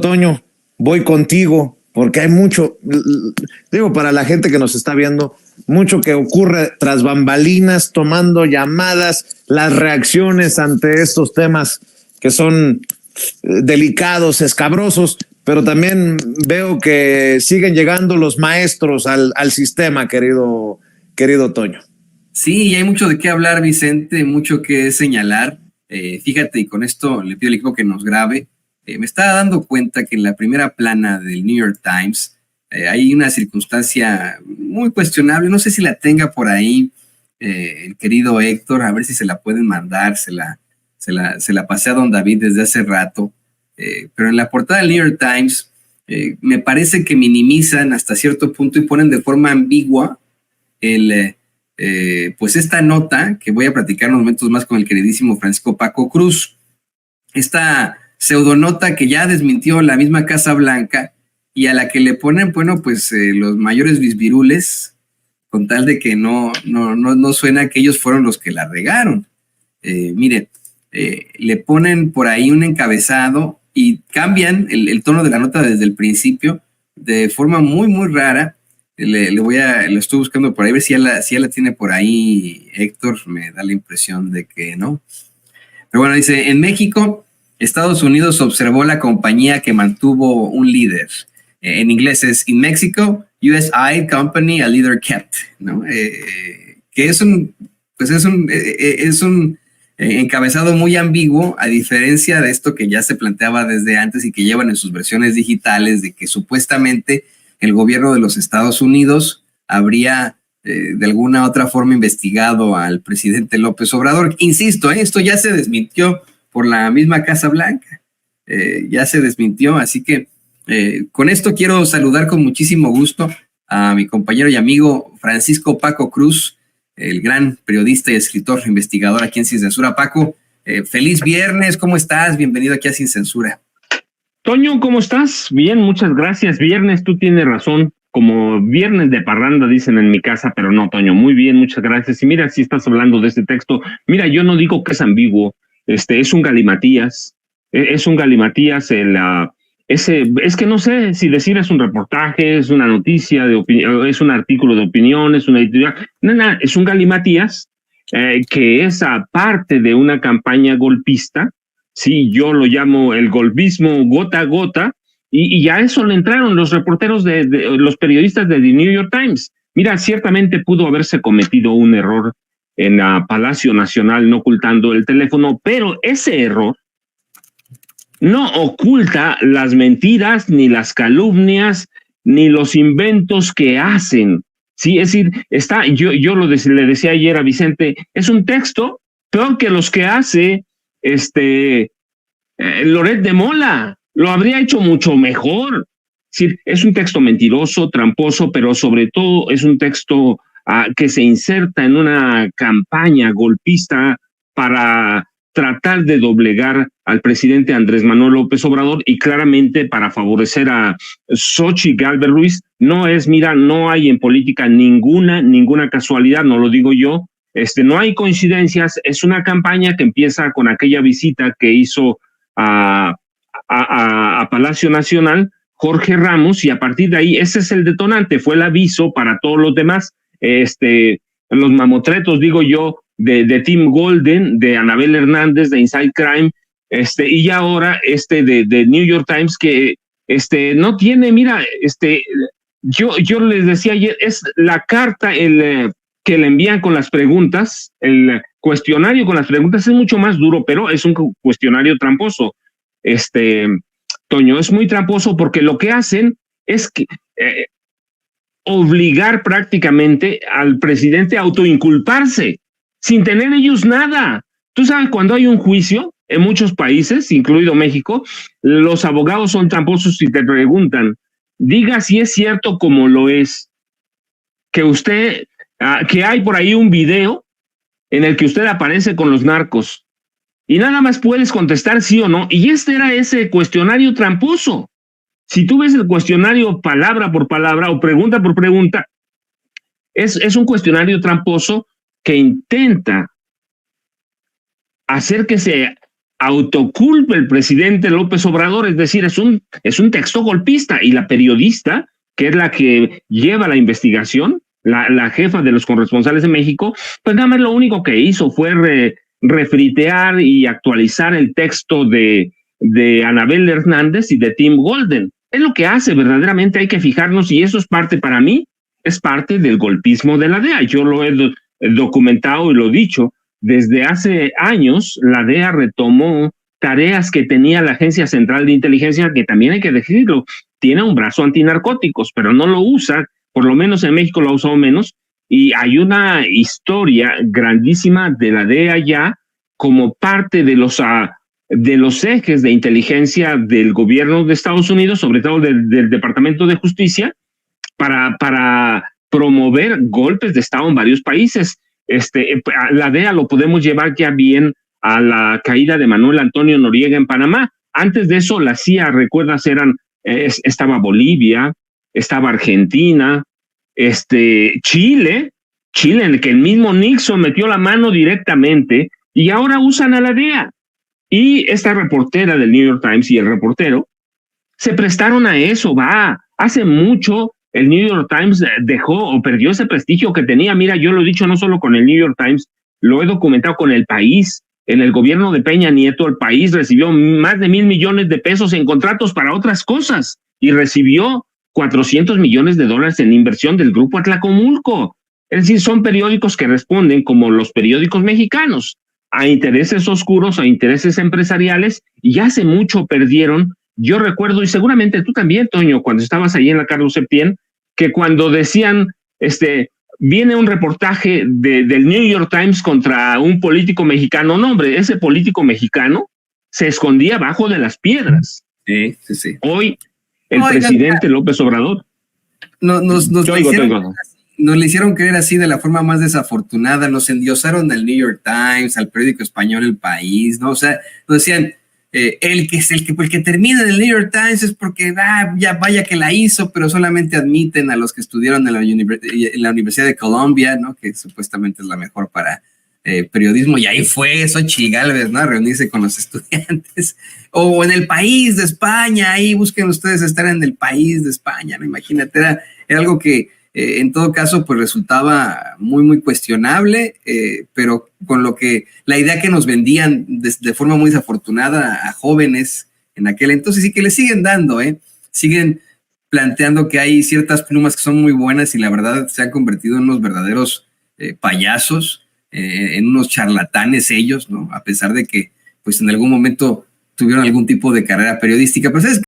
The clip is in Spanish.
Toño, voy contigo, porque hay mucho, digo, para la gente que nos está viendo, mucho que ocurre tras bambalinas, tomando llamadas, las reacciones ante estos temas que son delicados, escabrosos, pero también veo que siguen llegando los maestros al sistema, querido Toño. Sí, hay mucho de qué hablar, Vicente, mucho que señalar. Fíjate, y con esto le pido al equipo que nos grabe. Me estaba dando cuenta que en la primera plana del New York Times hay una circunstancia muy cuestionable. No sé si la tenga por ahí el querido Héctor, a ver si se la pueden mandar. Se la pasé a don David desde hace rato. Pero en la portada del New York Times me parece que minimizan hasta cierto punto y ponen de forma ambigua pues esta nota que voy a platicar en unos momentos más con el queridísimo Francisco Paco Cruz. Esta pseudonota que ya desmintió la misma Casa Blanca y a la que le ponen, bueno, pues los mayores bisbirules con tal de que no suena que ellos fueron los que la regaron. Mire, le ponen por ahí un encabezado y cambian el tono de la nota desde el principio de forma muy, muy rara. Lo estoy buscando por ahí, a ver si ya la tiene por ahí Héctor, me da la impresión de que no. Pero bueno, dice, en México, Estados Unidos observó la compañía que mantuvo un líder. En inglés es In Mexico, US eyed company a leader kept, ¿no? Que es un encabezado muy ambiguo, a diferencia de esto que ya se planteaba desde antes y que llevan en sus versiones digitales, de que supuestamente el gobierno de los Estados Unidos habría de alguna otra forma investigado al presidente López Obrador. Insisto, esto ya se desmintió por la misma Casa Blanca, ya se desmintió, así que con esto quiero saludar con muchísimo gusto a mi compañero y amigo Francisco Paco Cruz, el gran periodista y escritor investigador aquí en Sin Censura. Paco, feliz viernes, ¿cómo estás? Bienvenido aquí a Sin Censura. Toño, ¿cómo estás? Bien, muchas gracias. Viernes, tú tienes razón. Como viernes de parranda dicen en mi casa, pero no, Toño, muy bien, muchas gracias. Y mira, si estás hablando de este texto, mira, yo no digo que es ambiguo, es un galimatías, es que no sé si decir es un reportaje, es una noticia de opinión, es un artículo de opinión, es una editorial, no, es un galimatías que es aparte de una campaña golpista. Sí, yo lo llamo el golpismo gota a gota, y ya eso le entraron los reporteros los periodistas de The New York Times. Mira, ciertamente pudo haberse cometido un error en Palacio Nacional no ocultando el teléfono, pero ese error no oculta las mentiras, ni las calumnias, ni los inventos que hacen. Sí, es decir, yo le decía ayer a Vicente, es un texto peor que los que hace Loret de Mola, lo habría hecho mucho mejor. Sí, es un texto mentiroso, tramposo, pero sobre todo es un texto que se inserta en una campaña golpista para tratar de doblegar al presidente Andrés Manuel López Obrador y claramente para favorecer a Xochitl Gálvez Ruiz. No hay en política ninguna casualidad, no lo digo yo. No hay coincidencias, es una campaña que empieza con aquella visita que hizo a Palacio Nacional Jorge Ramos, y a partir de ahí ese es el detonante, fue el aviso para todos los demás, los mamotretos, digo yo, de Tim Golden, de Anabel Hernández, de Inside Crime, y ahora de New York Times, que no tiene, mira, yo les decía ayer, es la carta, que le envían con las preguntas, el cuestionario con las preguntas es mucho más duro, pero es un cuestionario tramposo. Toño, es muy tramposo porque lo que hacen es que obligar prácticamente al presidente a autoinculparse sin tener ellos nada. Tú sabes, cuando hay un juicio en muchos países, incluido México, los abogados son tramposos y te preguntan, diga si es cierto como lo es, que hay por ahí un video en el que usted aparece con los narcos y nada más puedes contestar sí o no, y era ese cuestionario tramposo. Si tú ves el cuestionario palabra por palabra o pregunta por pregunta, es un cuestionario tramposo que intenta hacer que se autoculpa el presidente López Obrador, es decir, es un texto golpista, y la periodista, que es la que lleva la investigación, la jefa de los corresponsales de México, pues nada más lo único que hizo fue refritear y actualizar el texto de Anabel Hernández y de Tim Golden. Es lo que hace, verdaderamente hay que fijarnos, y eso es parte, para mí, es parte del golpismo de la DEA. Yo lo he documentado y lo he dicho. Desde hace años, la DEA retomó tareas que tenía la Agencia Central de Inteligencia, que también hay que decirlo, tiene un brazo antinarcóticos, pero no lo usa, por lo menos en México lo ha usado menos, y hay una historia grandísima de la DEA ya como parte de los ejes de inteligencia del gobierno de Estados Unidos, sobre todo del Departamento de Justicia, para promover golpes de Estado en varios países. La DEA lo podemos llevar ya bien a la caída de Manuel Antonio Noriega en Panamá. Antes de eso, la CIA, recuerdas, estaba Bolivia, estaba Argentina, Chile, en el que el mismo Nixon metió la mano directamente, y ahora usan a la DEA. Y esta reportera del New York Times y el reportero se prestaron a eso. Hace mucho el New York Times dejó o perdió ese prestigio que tenía. Mira, yo lo he dicho no solo con el New York Times, lo he documentado con El País. En el gobierno de Peña Nieto, El País recibió más de 1,000 millones de pesos en contratos para otras cosas, y recibió 400 millones de dólares en inversión del Grupo Atlacomulco. Es decir, son periódicos que responden, como los periódicos mexicanos, a intereses oscuros, a intereses empresariales, y hace mucho perdieron. Yo recuerdo, y seguramente tú también, Toño, cuando estabas ahí en la Carlos Septién, que cuando decían, viene un reportaje del New York Times contra un político mexicano, no, hombre, ese político mexicano se escondía bajo de las piedras. Sí. Hoy, el presidente López Obrador. Nos le hicieron creer así de la forma más desafortunada, nos endiosaron al New York Times, al periódico español El País, ¿no? O sea, nos decían, el que termina en el New York Times es porque ya vaya que la hizo, pero solamente admiten a los que estudiaron en la Universidad de Columbia, ¿no? Que supuestamente es la mejor para periodismo, y ahí fue Xochitl Gálvez, ¿no? A reunirse con los estudiantes. O en El País de España, ahí busquen ustedes estar en El País de España, ¿no? Imagínate, era algo que en todo caso pues resultaba muy, muy cuestionable, pero con lo que la idea que nos vendían de forma muy desafortunada a jóvenes en aquel entonces, y que le siguen dando, siguen planteando que hay ciertas plumas que son muy buenas y la verdad se han convertido en unos verdaderos payasos, en unos charlatanes ellos, ¿no? A pesar de que pues en algún momento tuvieron algún tipo de carrera periodística. Pero ¿sabes